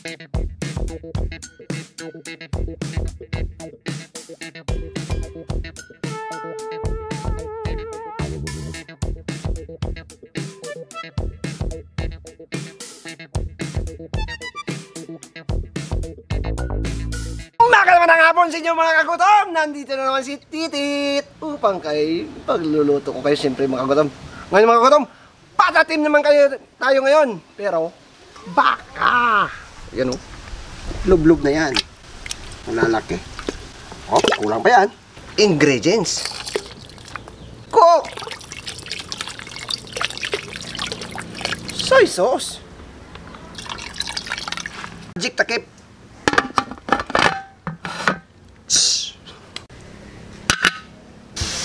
Magandang hapon sa inyo mga kagutom! Nandito na naman si Titit upang pagluluto ko kayo siyempre mga kagutom. Ngayon mga kagutom, patatim naman tayo ngayon. Pero, baka! Yan o, lub-lub na yan. Malalaki. O, kulang pa yan. Ingredients. Coke! Soy sauce. Magic takip.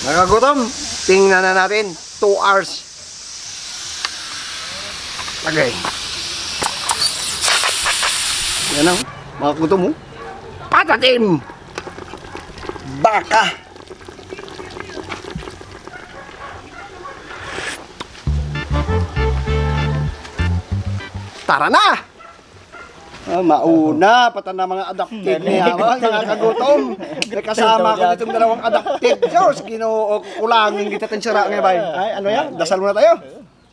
Mga kagutom, tingnan na natin 2 hours. Okay. Yan ang mga kagutom mo. Patatim! Baka! Tara na! Mauna, pata na mga adapted niya, mga kagutom. May kasama ko ditong dalawang adapted. Diyos, kulangin kita tansara ngayon, bay. Ay, ano yan? Dasal muna tayo.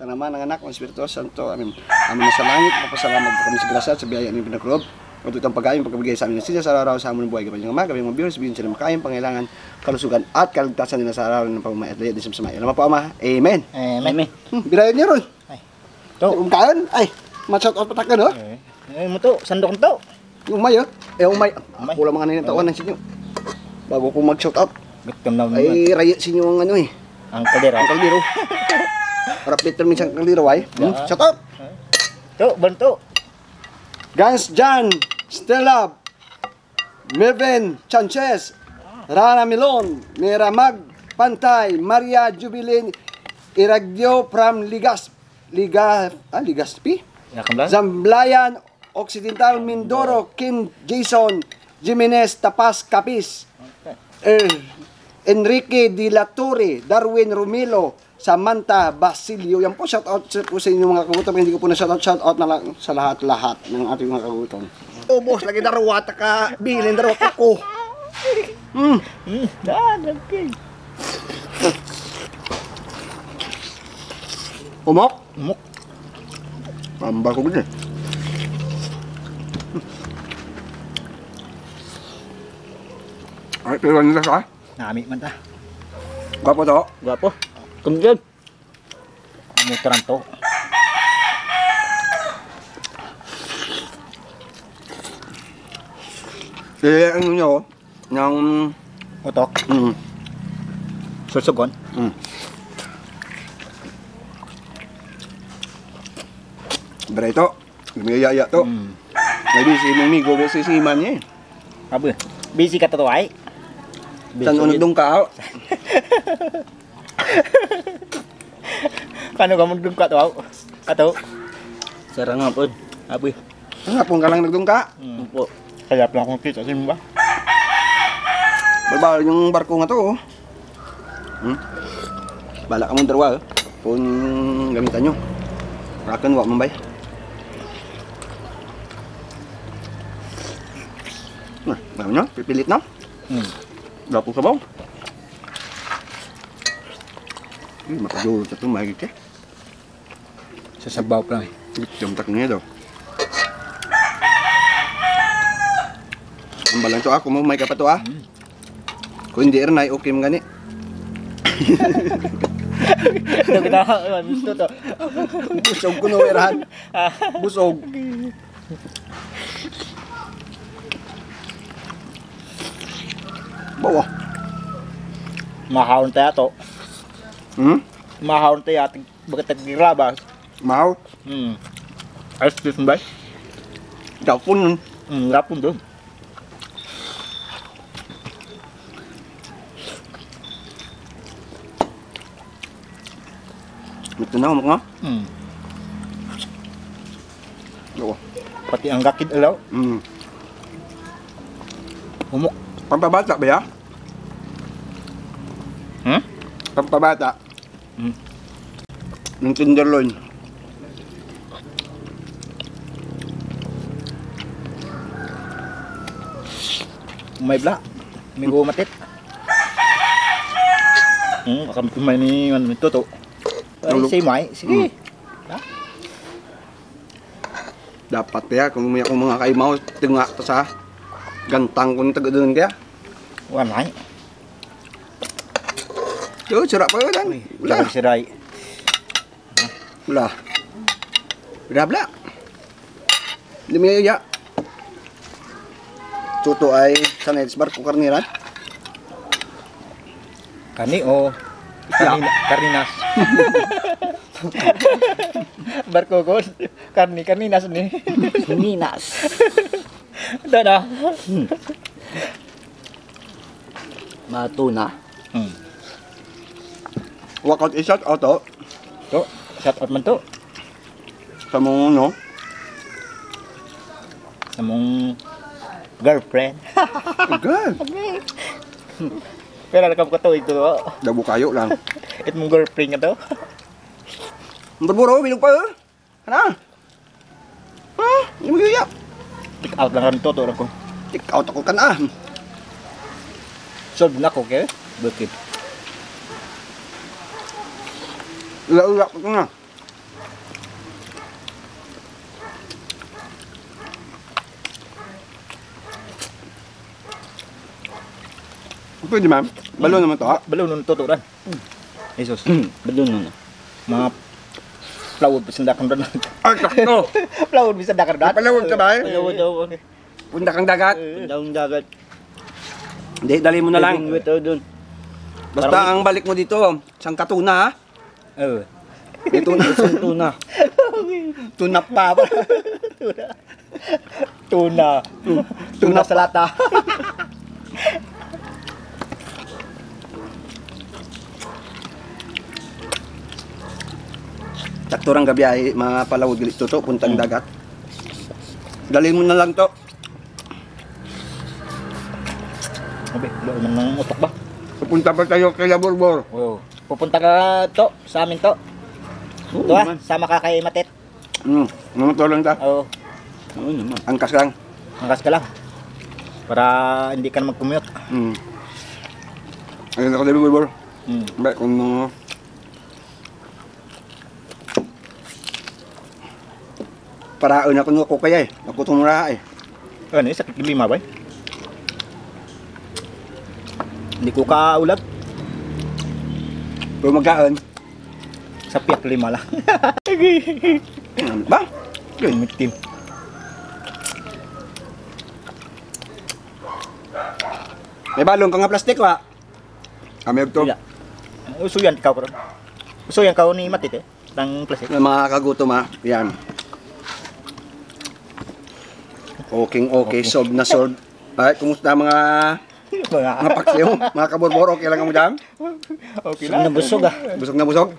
Sa naman ng anak, ang Espiritu Santo, amin na sa langit, mapasalamat po kami sa grasya, sa biyaya ng pinagkulob. At itong pagkain, pagkabigay sa amin ng sila sa araw sa amon ng buhay, kapag yung ama, kapag yung mga viewers, bigyan sila makain, pangailangan, kalusugan, at kaligtasan nila sa araw ng pamamay at layat din sa masama. Alam mo po, Ama? Amen. Amen. Birayan niyo ron. Ay. To. Kain? Ay, ma-shout out patak ka, no? Ay mo to, sandok to. Umay, oh. Umay. Kulang mga nanin taon ng sinyo. Bago ko mag-shout out. Gutom na mo. Ay, raya sinyo ang ano eh. Ang kaldero. Ang kaldero. Rapid term minsan kaldero ay. Shout out. To, banto. Gans Jan, Stella, Mervin Sanchez, Rana Milon, Miramag Pantay, Maria Jubilin Iragdio from Ligaspi. Zamblayan Occidental Mindoro, Kim Jason Jimenez Tapas Capis, Enrique De La Torre, Darwin Romelo, Samantha Basilio. Yan po, shout out po sa inyo mga kagutom. Hindi ko po na shout out na lang sa lahat ng ating mga kagutom. Ubos lagi darawata ka, bilin darawata ko. Umok? Umok. Pamba ko gini. Ay, pero nila sa? Nami man ta. Gwapo to? Gwapo. Kumjud. Amo taranto. Ano nyo? Ng... Utok. Susugon. Beray to. Lumiyaya to. May busy mong migo kasi si Iman niya eh. Abo. Busy ka to ay. Saan unod ka? Paano ka magdungka to? Ato. Sarang nga po. Abo. Hapon ka lang nagdungka? Po. Kaya lang akong kita sa ba? Balbal yung barko nga to oh. Bala ka mong darwa oh. Kung gamitan nyo. Rakan wak mambay. Nah, nyo, pipilit na. Gapong sabaw. Makadulot na ito, mahigit eh. Sa sabaw pa lang eh. Yung tak niya daw. Ang balang to ah, kung may ka pa to ah. Kung hindi rin ay okay mga gani. Gusto to. Busog ko no erahan. Busog. Bawa. Mahawon tayo to. Mahawon tayo ating bagat nagrabas. Mahaw. Ayos dito ba? Gapon nun. Gapon doon. Ito na umak nga. Oo. Pati ang gakid alaw. Umok. Pampabata ba ya? Pampabata. Ng tenderloin. May bla. May gumatit. Akan kumay ni ano nito to. Ay, say may. Sige. Dapat kaya kung may akong mga kaimaw, tinga ta sa gantang kung taga doon kaya. Wala. Yo, sarap pa yun. Wala si Ray. Wala. Bla. Hindi mo iya. Tuto ay sa Nelsbar ko karniran. Kani o Karninas. Barko ko Karninas ni. Ninas. Dada. Matuna. Walkout isat auto To, shout out man to. sa mong no. Sa mong girlfriend. Good. Pero nakam ko to ito. Dabo kayo lang. It mong girlfriend nga to. Berburu bilog pa. Ano? Hindi mo iya. Pick out lang rin to ko. Tik out ako kana. Solve na ko kaya. Bakit? Ula-ula ko na. Pwede ma'am. Balo naman to ha. Balo nun to ran. Jesus. Belum na. Mga plawod bisa dakan ron. Ay, sakto. Plawod bisa dakan ron. Palawag ka ba eh? Ayaw daw. Punta kang dagat. Daong dagat. Hindi, dali mo na lang. Living with her dun. Basta ang balik mo dito, isang katuna ha. Oh. May tuna. Isang tuna. Tunap pa. Tuna. Tuna sa lata. Takturang gabi ay mga palawag dito to, puntang dagat. Dali mo na lang to. Sabi, ba man nang utok ba? Pupunta pa tayo kay Laborbor. Oh. Pupunta ka to sa amin to. To ah, sama ka kay Matet. Ano to lang ta? Oh, Oo naman. Angkas lang. angkas ka lang. Para hindi ka na mag-commute. Ayun ako Laborbor. Mm. Ba kung paraon ako kaya eh. Ako tumura eh. Ano eh, sakit lima ba? Hindi ko kaulag. Pero magkaan. Sa piyak lima lang. Ba? Mitim. May balong ka nga plastik wa. Kami ito. Wala. Usuyan ikaw karon. Usuyan ka ni Matit eh. Tang plastic. Mga kagutom ha. Yan. Okay. Solved na solved. Ay, kumusta mga paksiyo? Mga kaborbor, okay lang mo dyan? Okay Busog na busog ah. Busog na busog?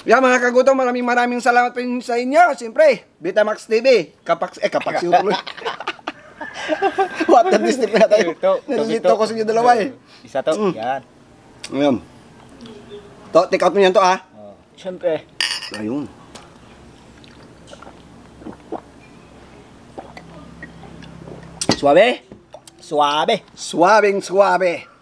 Yeah, mga kagutom, maraming salamat pa sa inyo. Siyempre, Betamax TV. Kapaksiyo tuloy. What the distip na tayo. Nalilito ko sa inyo dalawa eh. Isa to. Yan. Ngayon. To, take out mo yan to ah. Siyempre. Ayun. Suabe. Suabe. Suabing suabe.